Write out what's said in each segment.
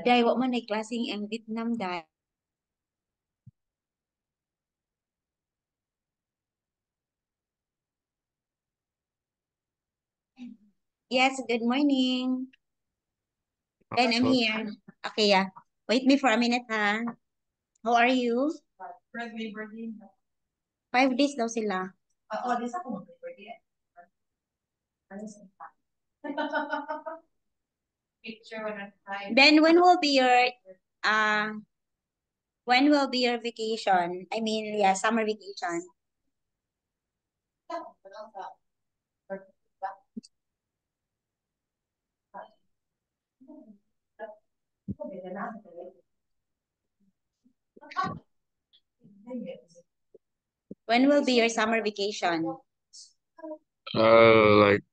Dahil wa man ay klaseng ang Vietnam dahil. Yes, good morning. And I'm here. Okay, yeah. Wait me for a minute, ha. How are you? 5 days daw sila. Then uh when will be your vacation? I mean, yeah, summer vacation. When will be your summer vacation? Like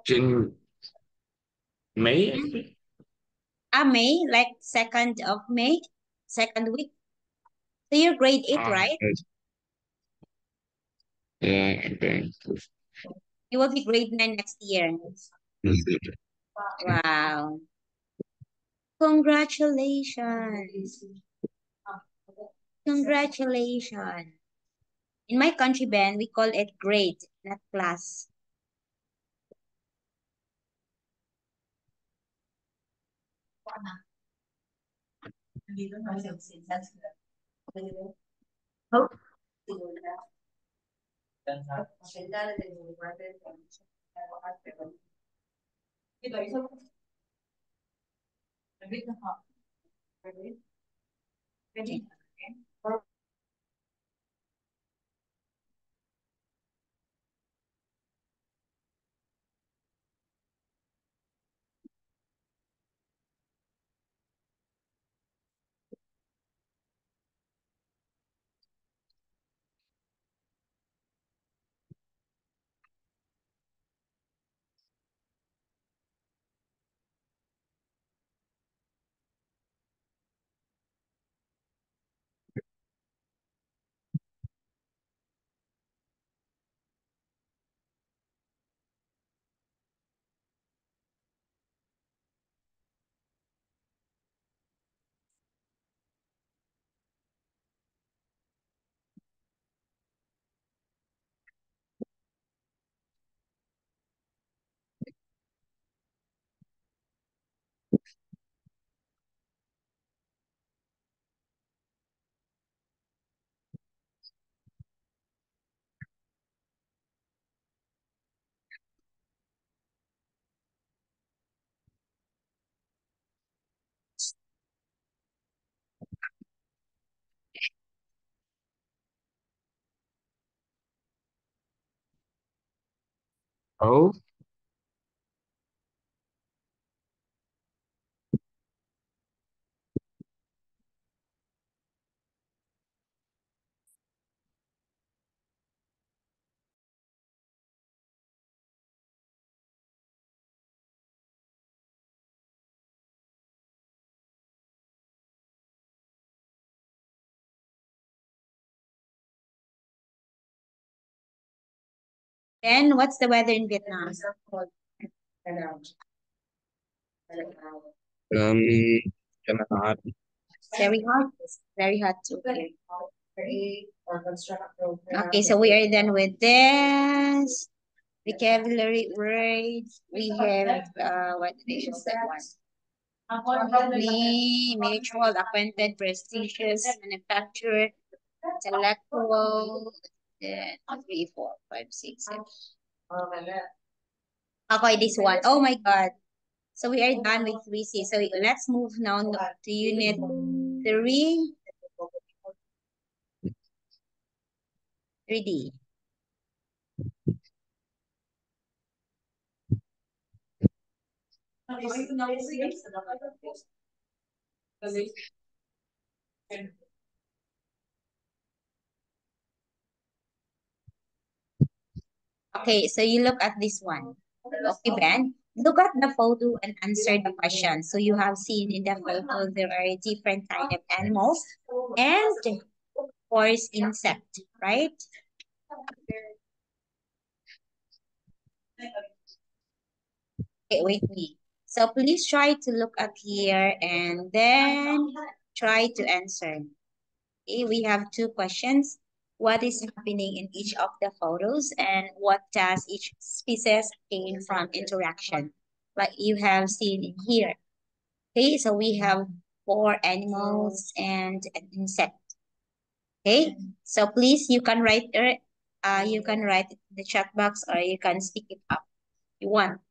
June, May, I think. May, like 2nd of May, second week. So you're grade 8, right? Yeah, I think. You will be grade 9 next year. Wow. Congratulations. Congratulations. In my country, Ben, we call it grade, not class. Oh. Oh, Ben, what's the weather in Vietnam? um, cannot. Very hot. Very hot too. Okay, so we are done with this. Vocabulary words. We have what is that one? Me, mutual, acquainted, prestigious, manufacturer, intellectual, then 3, 4, 5, 6, 7. Okay, this one. Oh my God. So we are done with 3C. So let's move now to unit 3, 3D. Okay, so you look at this one. Okay, Ben. Look at the photo and answer the question. So you have seen in the photo there are different kind of animals and of course insect, right? Okay, wait me. So please try to look at here and then try to answer. Okay, we have two questions. What is happening in each of the photos and what does each species gain from interaction? Like you have seen in here. Okay, so we have four animals and an insect. Okay, so please you can write it in the chat box or you can speak it up. You want.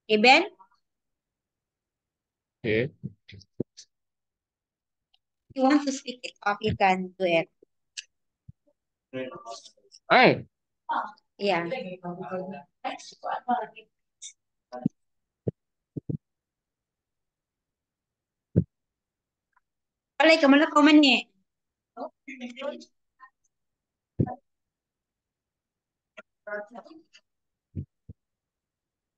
Okay, Ben? Okay. You want to speak it up, you can do it. Ay! Yeah. Alay, kamala ko man ni.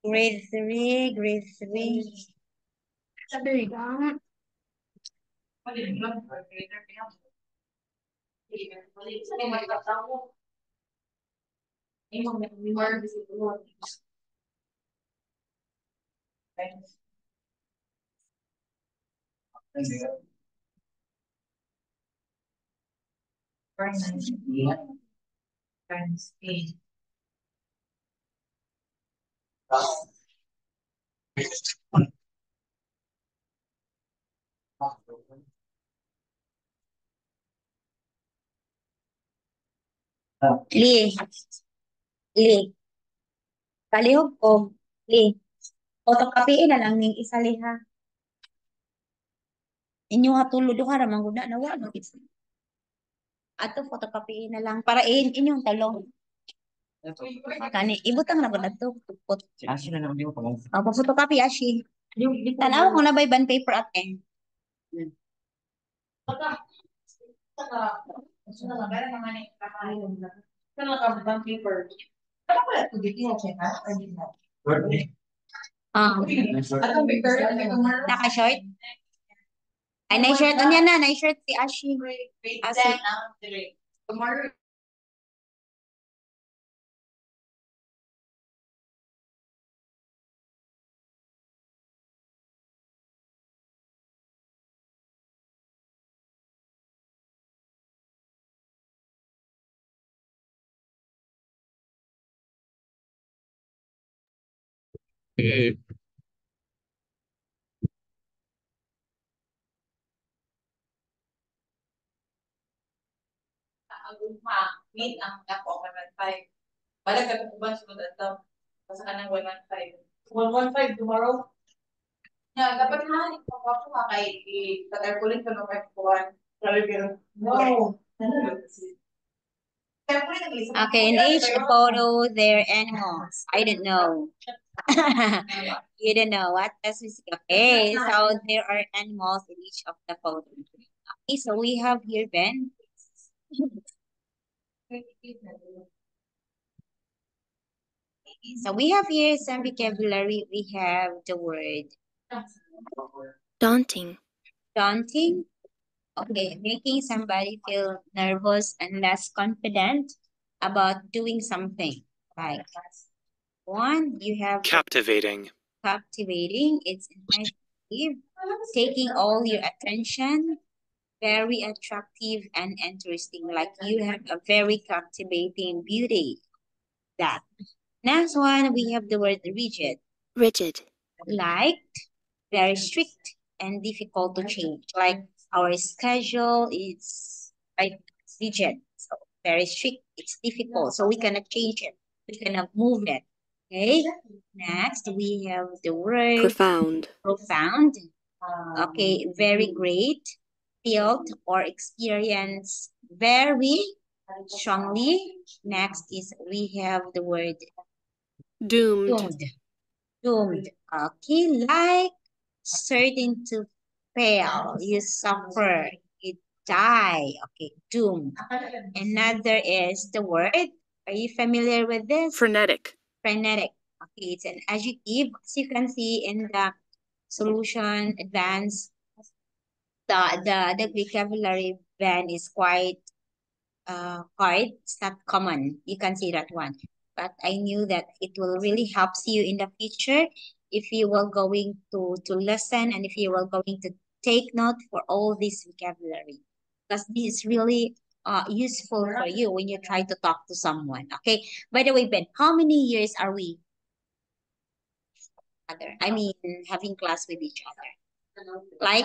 Grade 3, grade 3. Sabi lang. Li, li. Kalihog ko. Li. Photocopyin na lang ning isa li ha. Inyo hatulod ka ra mangguna na wa no. Ato photocopyin na lang para inyong talong. Kani ibutang na ba nato tupot. Asin na naman yung pang. Pa photocopy ashi. Tanaw ko na ba ban paper at end. Ah, naka-short? Ay, na-short niya na. Na-short si Ashi. Ashi. Okay. Ang ugma, meet ang dako 115. Balik ka kung ba sunod ato. Basta ka ng 115. 115 tomorrow? Yeah, dapat na ipapapos ka kay i-calculate ko ng 5 No. Okay, in each photo, they're animals. I don't know. You don't know what does we see. Okay, so there are animals in each of the photos. Okay, so we have here Ben. So we have here some vocabulary. We have the word daunting, daunting. Okay, making somebody feel nervous and less confident about doing something. Like one, you have captivating, captivating. It's imaginative, taking all your attention, very attractive and interesting. Like you have a very captivating beauty. That. Next one, we have the word rigid. rigid, Like very strict and difficult to change. Like our schedule is like rigid, so very strict. It's difficult, so we cannot change it. We cannot move it. Okay. Next, we have the word profound, profound. Okay, very great, felt or experience very strongly. Next is we have the word doomed, doomed. Doomed. Okay, like certain to fail. You suffer. You die. Okay, doomed. Another is the word. Are you familiar with this? frenetic, Frenetic. Okay, it's an adjective. As you can see in the solution advanced, the vocabulary ban is quite hard. It's not common. You can see that one. But I knew that it will really helps you in the future if you were going to listen and if you were going to take note for all this vocabulary, because this is really useful for you when you try to talk to someone. Okay. By the way, Ben, how many years are we I mean, having class with each other? Like,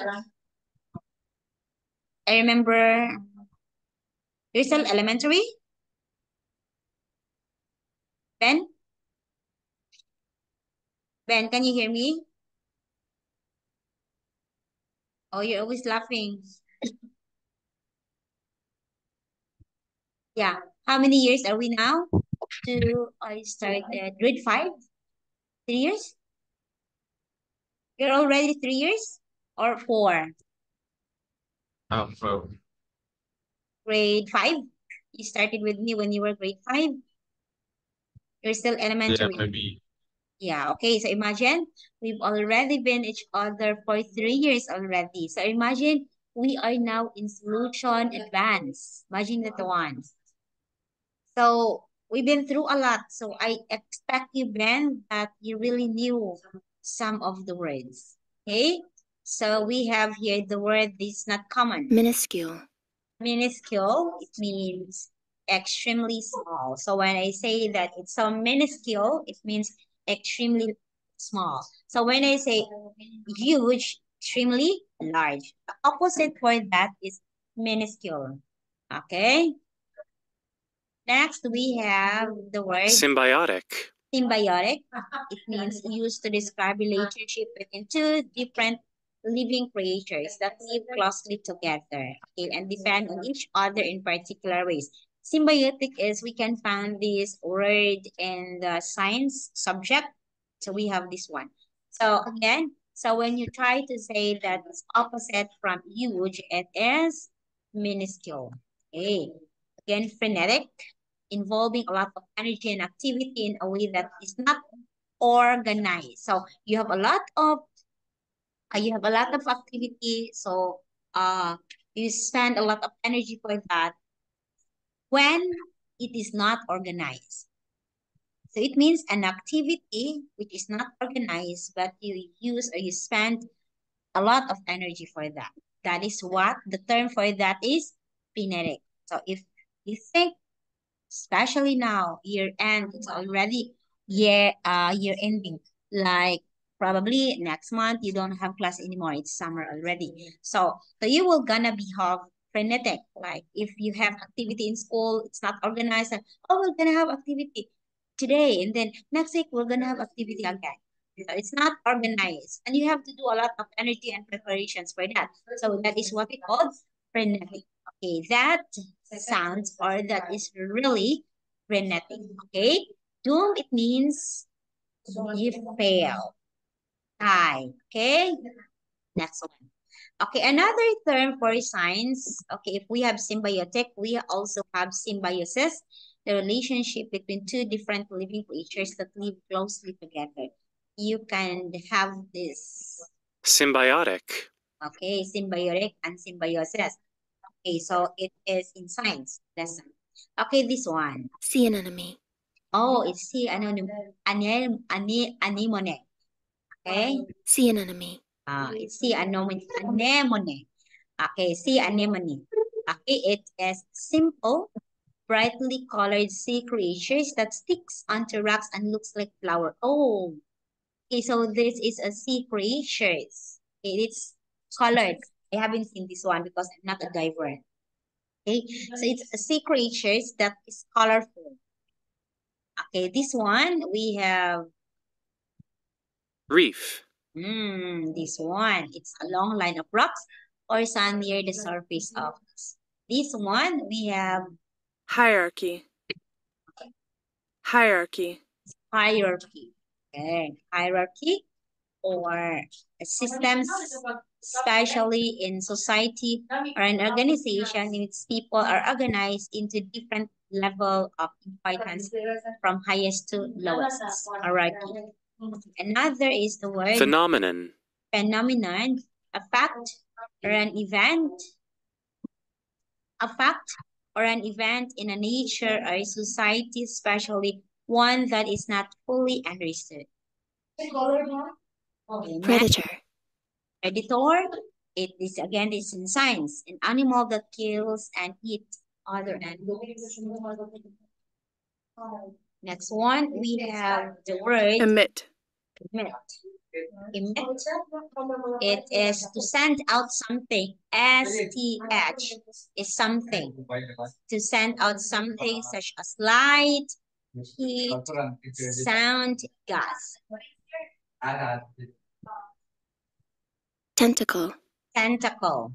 I remember, you're still elementary? Ben? Ben, can you hear me? Oh, you're always laughing. Yeah. How many years are we now? I started grade 5? 3 years? You're already 3 years? Or 4? So, Grade 5? You started with me when you were grade 5? You're still yeah, elementary. maybe. Yeah, okay. So imagine we've already been each other for 3 years already. So imagine we are now in solution advance. Imagine that one. So we've been through a lot. So I expect you, Ben, that you really knew some of the words. Okay? So we have here the word is not common. Minuscule. Minuscule, it means extremely small. So when I say that it's so minuscule, it means extremely small. So when I say huge, extremely large. The opposite for that is minuscule. Okay? Next, we have the word Symbiotic. symbiotic. It means used to describe relationship between two different living creatures that live closely together, okay, and depend on each other in particular ways. Symbiotic is, we can find this word in the science subject. So we have this one. So again, so when you try to say that it's opposite from huge, it is minuscule. Okay. Again, frenetic, involving a lot of energy and activity in a way that is not organized. So you have a lot of activity. So you spend a lot of energy for that when it is not organized. So it means an activity which is not organized, but you use or you spend a lot of energy for that. That is what the term for that is, frenetic. So if you think, especially now, year end, it's already year ending. Like probably next month you don't have class anymore. It's summer already. So you will gonna be have frenetic. Like if you have activity in school, it's not organized. And, oh, we're gonna have activity today, and then next week we're gonna have activity again. So it's not organized, and you have to do a lot of energy and preparations for that. So that is what we call frenetic. Okay, that sounds or that is really frenetic. Okay, doom, it means you fail, die. Okay, next one. Okay, another term for science. Okay, if we have symbiotic, we also have symbiosis, the relationship between two different living creatures that live closely together. You can have this. Symbiotic. Okay, symbiotic and symbiosis. Okay, so it is in science lesson. Okay, this one. Sea anemone. Oh, it's sea anemone. Okay. Sea anemone. It's sea anemone. Okay, sea anemone. Okay, it is simple, brightly colored sea creatures that sticks onto rocks and looks like flower. Oh, okay, so this is a sea creatures. Okay, it's colored. I haven't seen this one because I'm not a diver. Okay, so it's a sea creatures that is colorful. Okay, this one we have Reef. this one. It's a long line of rocks or sand near the surface of this. This one we have Hierarchy. Hierarchy. hierarchy. Okay, hierarchy or systems, especially in society or an organization, in its people are organized into different level of importance from highest to lowest hierarchy. Another is the word Phenomenon. phenomenon, a fact or an event, a fact or an event in a nature or a society, especially one that is not fully understood. Okay, next. Predator. Predator. It is again is in science, an animal that kills and eats other animals. Next one, we have the word Emit. emit. Emit. It is to send out something. STH is something. To send out something such as light, heat, sound, gas. Tentacle. Tentacle.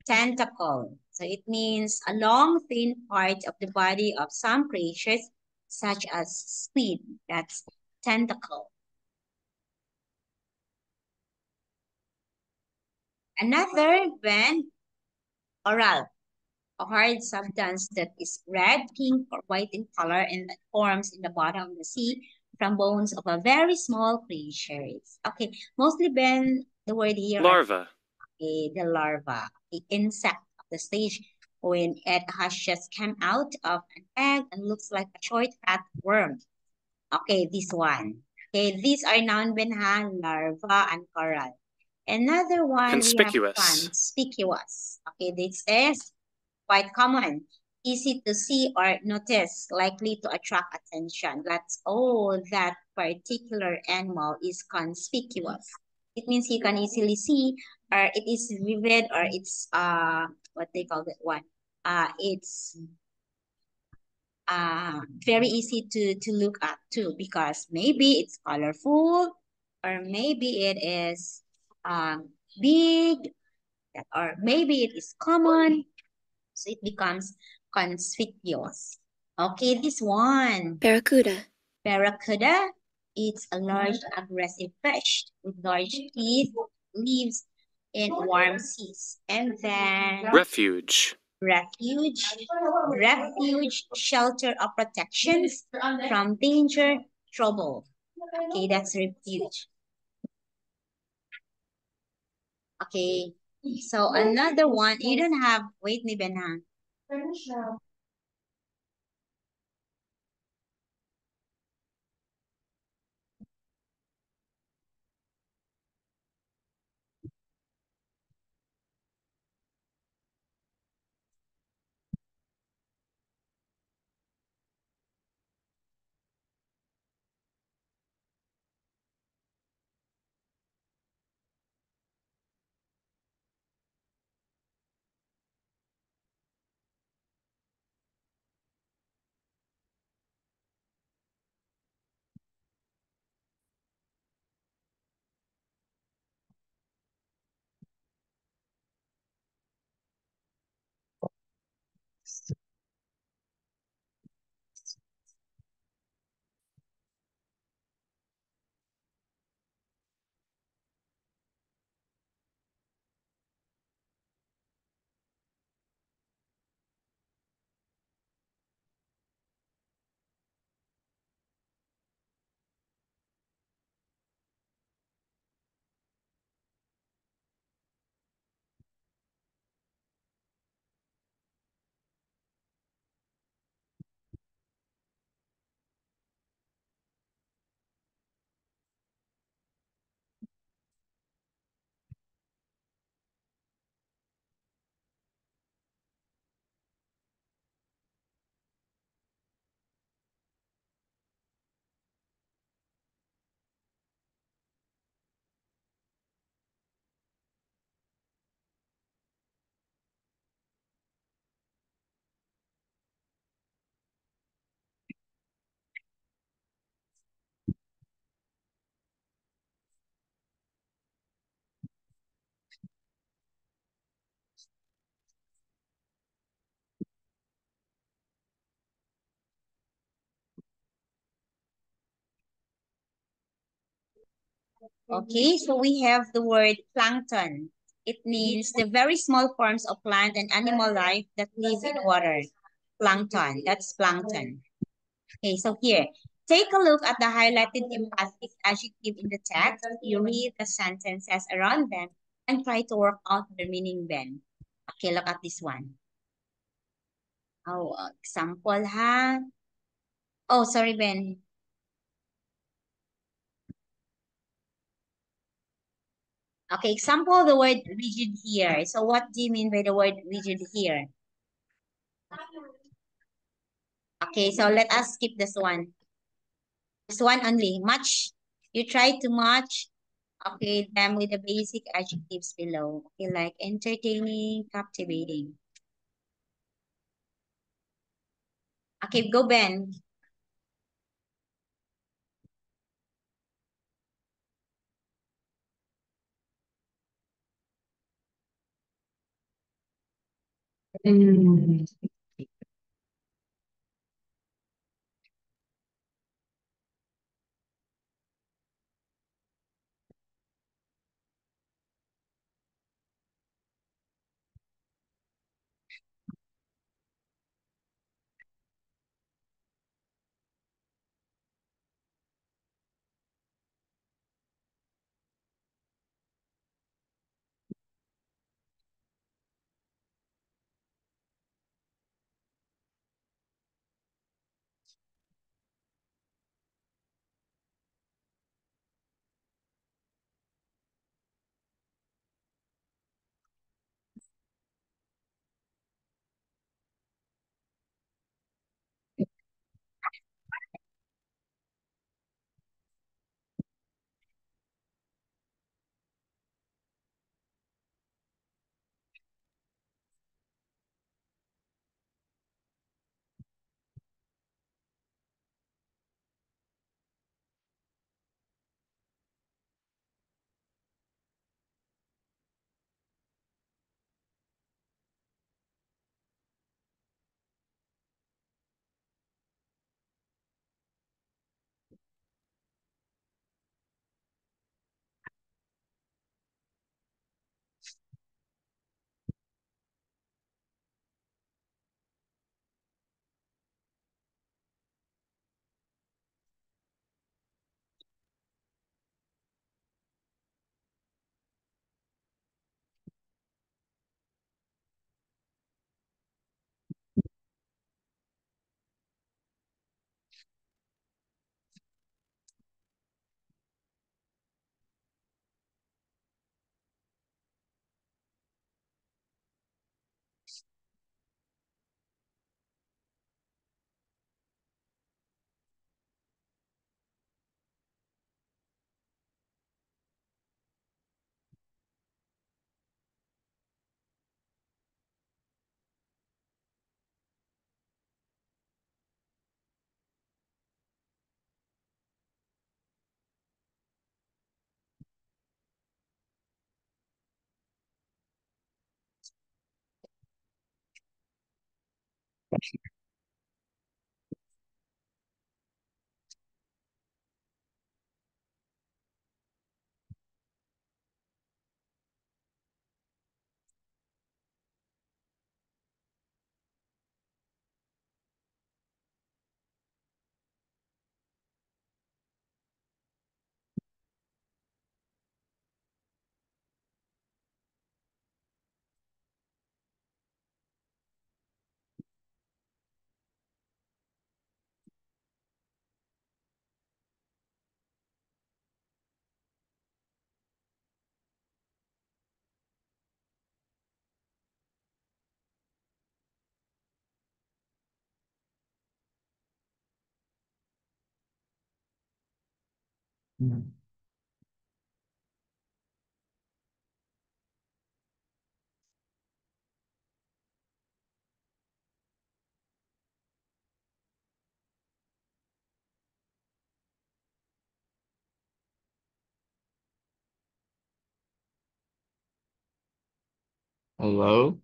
Tentacle. So it means a long, thin part of the body of some creatures, such as squid. That's tentacle. Another when oral, a hard substance that is red, pink, or white in color and that forms in the bottom of the sea from bones of a very small creatures. Okay, mostly when the word here are Larva. the larva, the insect of the stage when it has just come out of an egg and looks like a short fat worm. Okay, this one. Okay, these are noun benha, larva, and coral. Another one we have Conspicuous. conspicuous. Okay, this is quite common. Easy to see or notice, likely to attract attention. That's all that particular animal is conspicuous. It means you can easily see or it is vivid or it's what they call that one. It's very easy to look at too because maybe it's colorful or maybe it is big or maybe it is common, so it becomes conspicuous. Okay, this one. Barracuda. Barracuda, it's a large aggressive fish with large teeth, lives in warm seas. And then Refuge. refuge, refuge, shelter or protections from danger, trouble. Okay, that's refuge. Okay, so another one, you don't have, wait, Niben, ha? Okay, so we have the word plankton. It means the very small forms of plant and animal life that live in water. Plankton, that's plankton. Okay, so here, take a look at the highlighted emphatic adjective in the text. You read the sentences around them and try to work out the meaning then. Okay, look at this one. Oh, example ha. Oh, sorry, Ben. Okay, example, the word rigid here. So what do you mean by the word rigid here? Okay, so let us skip this one. This one only. Match. You try to match, okay, them with the basic adjectives below. Okay, like entertaining, captivating. Okay, go Ben. Hello?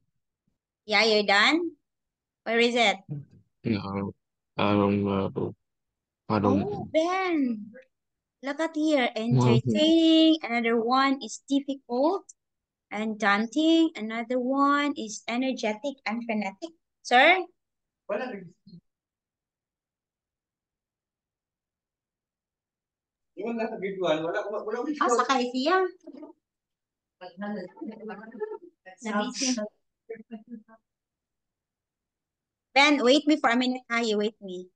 Yeah, you're done? Where is it? No, I don't know. I don't Oh, Ben. Look at here. know. Entertaining. Another one is difficult and daunting. Another one is energetic and frenetic. Sir? Ah, sakay siya. Nabisi. Ben, wait me for a minute. You wait me.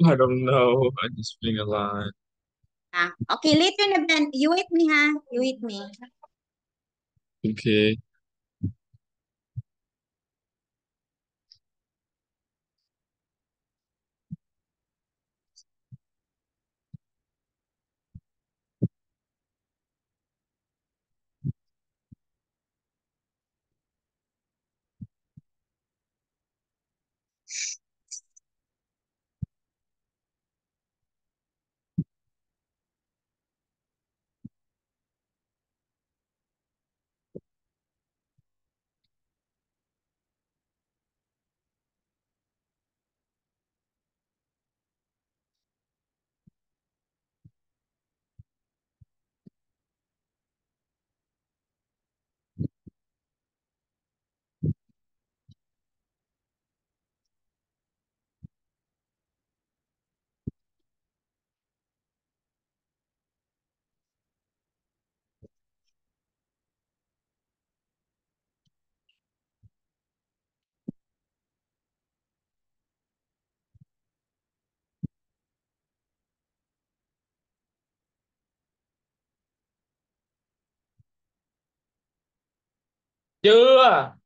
I don't know. I just feeling a lot. Okay, later na Ben. You wait me ha. You wait me. Okay. Chưa,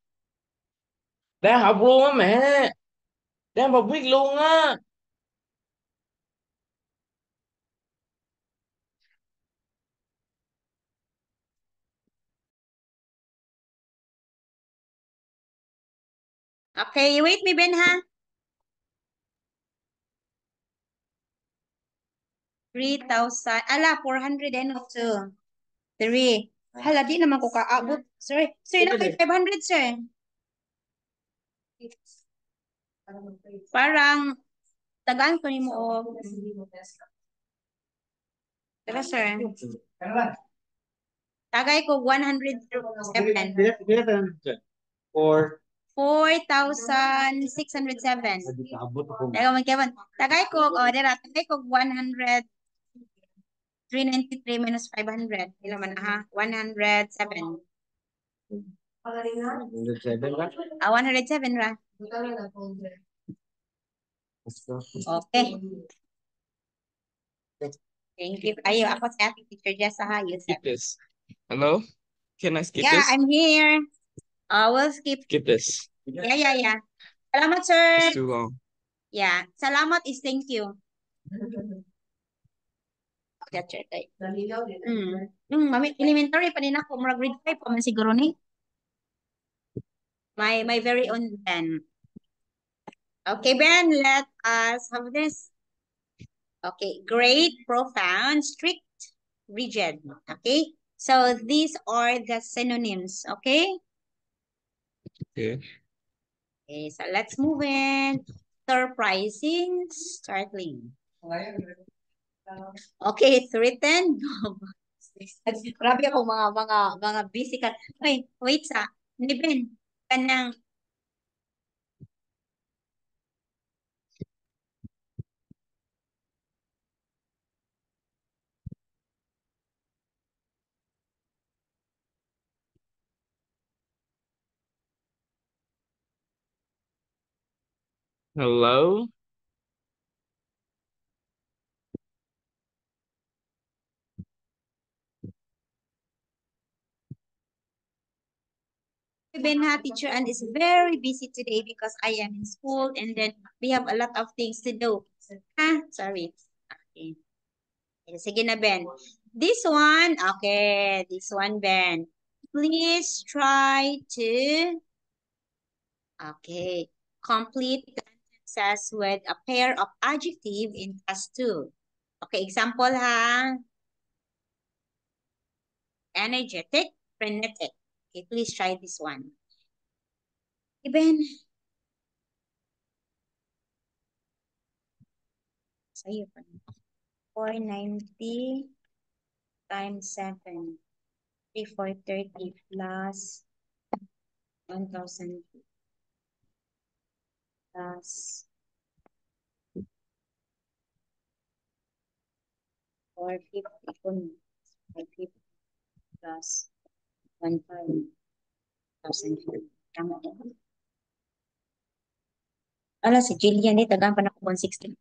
đang học luôn á mẹ, đang học viết luôn á. Okay, you wait me Ben ha. 3,000. Ala, 402. 3. Hala, di naman ko kaabot. Sir, sir, na 500, sir. Parang, tagaan ko ni mo og. Tara, sir. Tagay ko 107. Or 4,607. Tagay mo, Kevin. Tagay ko, dira, tagay ko 100. 393 minus 500. Ilan man, 107. 107 ka? 107 ra. Okay. Thank you. Ayo, ako sa ating teacher Jessa ha. Skip this. Hello? Can I skip Yeah, this? I'm here. We'll skip. Skip this. Yeah. Salamat, sir. It's too long. Yeah. Salamat is thank you. That's it. Mami, elementary pa din ako. Mura grade 5 pa man siguro ni. My very own Ben. Okay, Ben, let us have this. Okay, great, profound, strict, rigid. Okay, so these are the synonyms. Okay. Okay. Okay, so let's move in. Surprising, startling. Okay, threatened. Grabe ako mga busy ka. Wait sa. Ni Ben, kanang Hello? Ben ha, teacher and is very busy today because I am in school and then we have a lot of things to do. Sorry. Okay. Sige na, Ben. This one, okay. This one, Ben. Please try to, okay, complete sentences with a pair of adjective in class 2. Okay, example ha. Energetic, frenetic. Okay, please try this one. Even sa'yo pa. 490 times 7. 3430 plus 1,000 plus 450 kung 550 plus 1,000. Tama ba? Ala, si Jillian ni tagaan pa na ko 160.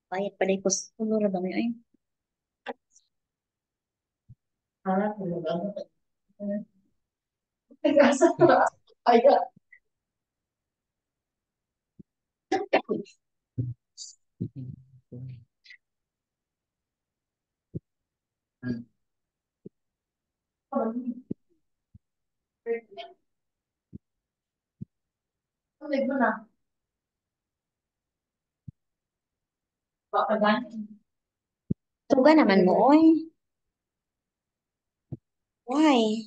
Bayad pa dahil ko sa tulor ba may ay. Tuga naman mo, oy. Why?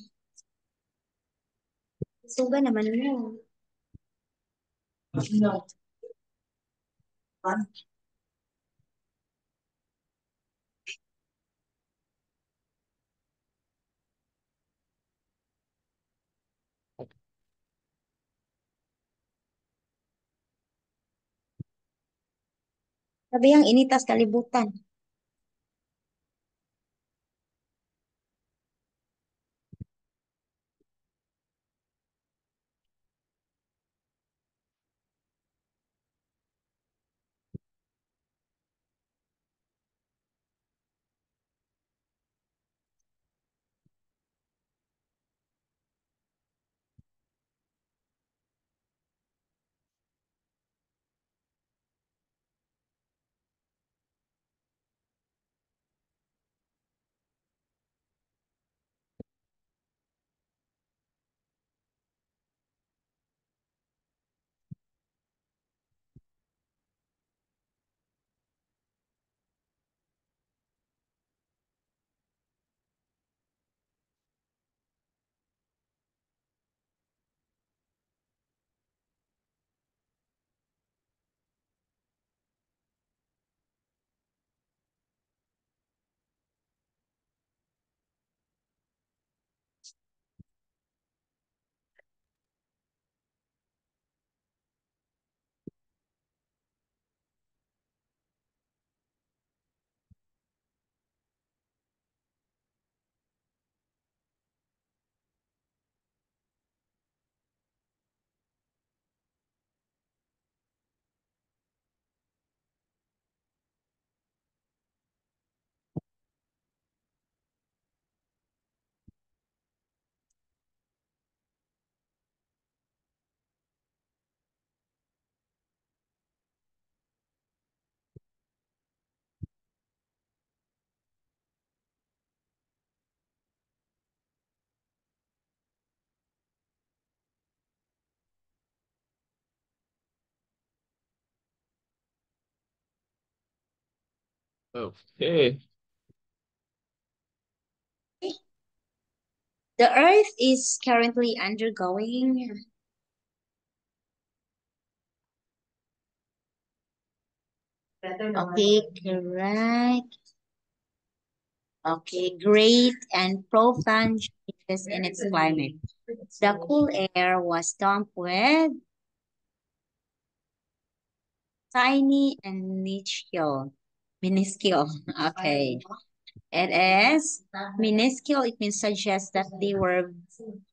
Tuga naman mo. Sabi ang initas kalibutan. Okay. The Earth is currently undergoing okay, correct. Okay, great and profound changes in its climate. The cool air was damped with tiny and minuscule. Okay. It is minuscule. It means suggests that they were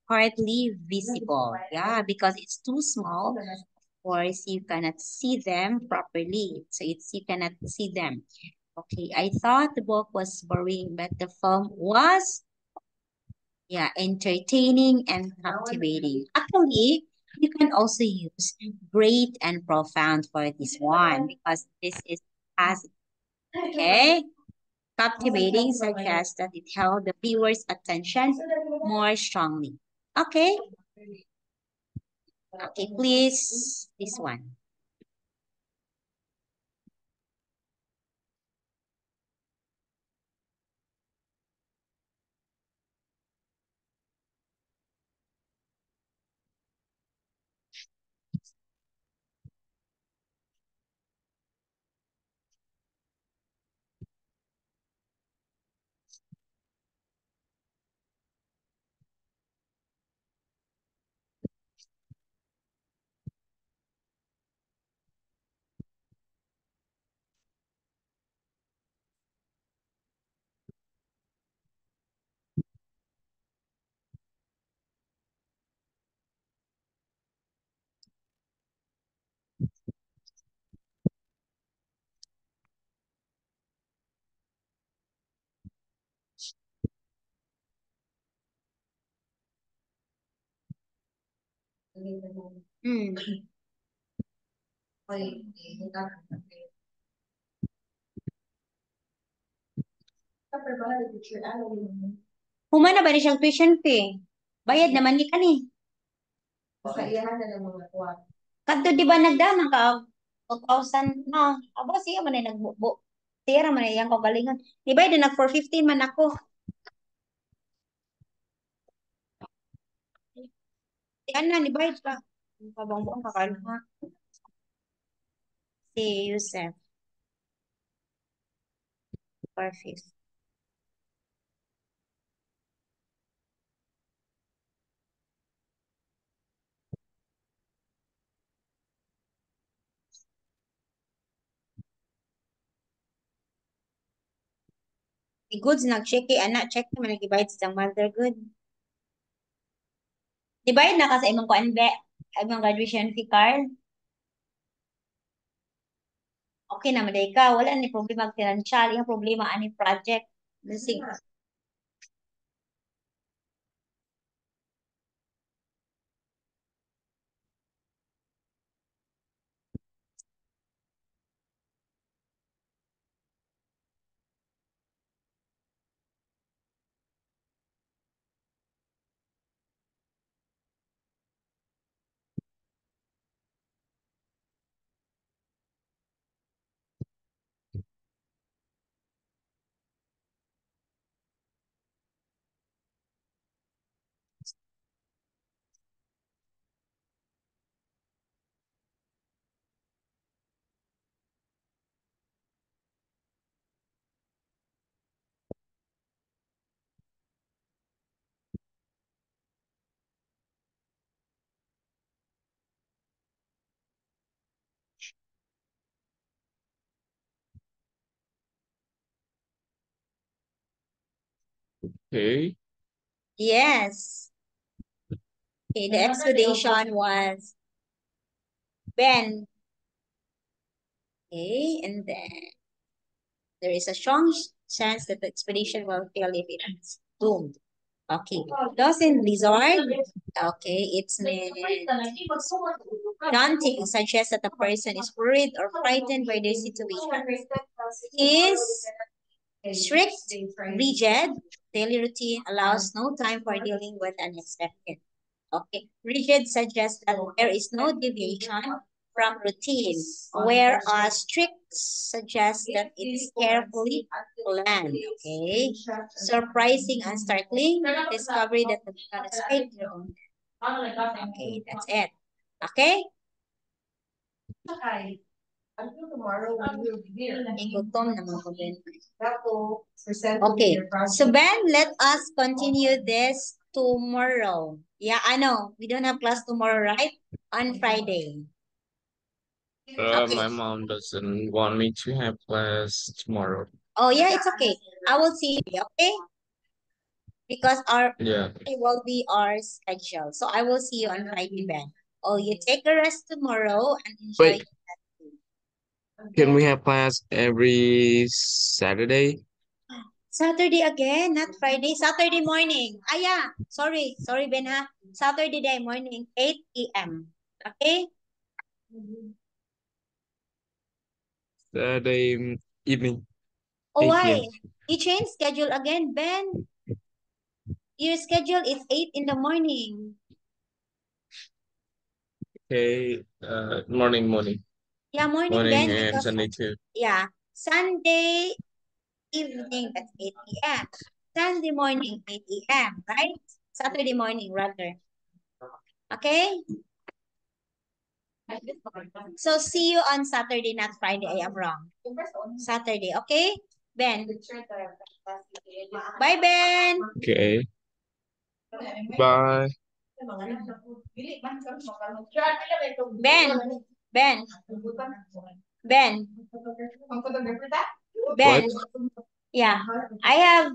hardly visible. Yeah, because it's too small. Of course, you cannot see them properly. So it's you cannot see them. Okay, I thought the book was boring, but the film was, yeah, entertaining and captivating. Actually, you can also use great and profound for this one because this is as okay. Captivating suggests that it held the viewer's attention more strongly. Okay. Okay, please, this one. Hmm. Humana ba ni siyang tuition fee? Bayad naman ni kani. Kadto di ba nagdamang ka 2,000 no? Aba siya man ay nagbubo. Tira man ay yang kagalingon. Di ba din nag 415 man ako. Yan na ni bayad ka. Kabangbuang kakalma. Si Yusef. 450. Si Goods nag-check anak check man nag-bayad sa mother good. Di bayad na ka sa imong kuan be? Imong graduation fee card. Okay naman day ka, wala ni problema financial, yung problema ani project. Sige. Okay. Yes. Okay, the expedition was Ben. Okay, and then there is a strong chance that the expedition will fail if it's doomed. Okay. Doesn't Blizzard? Okay, it's meant daunting suggests that the person is worried or frightened by their situation. Is strict, rigid, daily routine allows no time for dealing with unexpected. Okay, rigid suggests that there is no deviation from routine, whereas strict suggests that it is carefully planned. Okay, surprising and startling discovery that the unexpected. Okay, that's it. Okay. Igutom naman ko, Ben. Okay. So, Ben, let us continue this tomorrow. Yeah, we don't have class tomorrow, right? On Friday. Okay. My mom doesn't want me to have class tomorrow. Oh, yeah, it's okay. I will see you, okay? Because Yeah. it will be our schedule. So, I will see you on Friday, Ben. Oh, you take a rest tomorrow and enjoy. Wait, can we have class every Saturday? Saturday again, not Friday. Saturday morning. Ah, yeah. Sorry, Ben ha. Saturday day morning, 8 p.m. Okay? Saturday evening, Oh, 8 why? p.m. You change schedule again, Ben. Your schedule is 8 in the morning. Okay, morning. Yeah, morning, Morning Ben, and because, Sunday too. yeah, Sunday evening, that's 8 p.m. Sunday morning, 8 p.m., right? Saturday morning, rather. Okay? So, see you on Saturday, not Friday. I am wrong. Saturday, okay? Ben. Bye, Ben. Okay, bye. Ben. Ben. Ben. Ben. Yeah. I have...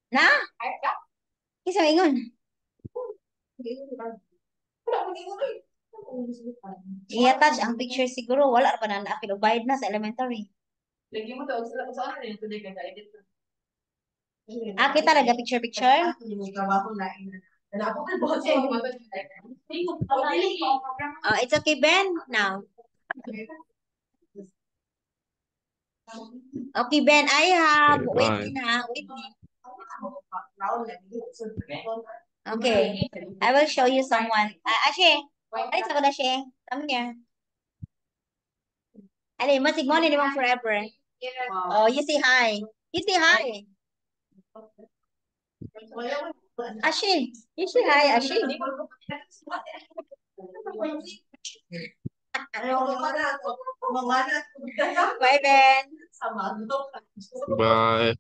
Na? Isa ingon. I-attach ang picture siguro. Wala pa na na-upload. Bayad na sa elementary. Lagi mo to, saan rin ito di ka edit. Ah, kita talaga picture-picture? It's okay, Ben, now. Okay, Ben, I have, Okay, wait bye. me na, wait me. Okay, I will show you someone. Ashe, ay, sa ko na, Ashe. Come here. Ali, masig mo ni naman forever. Oh, you say hi. You say hi. Ashe, you say hi, Ashe. Bye, Ben. Bye.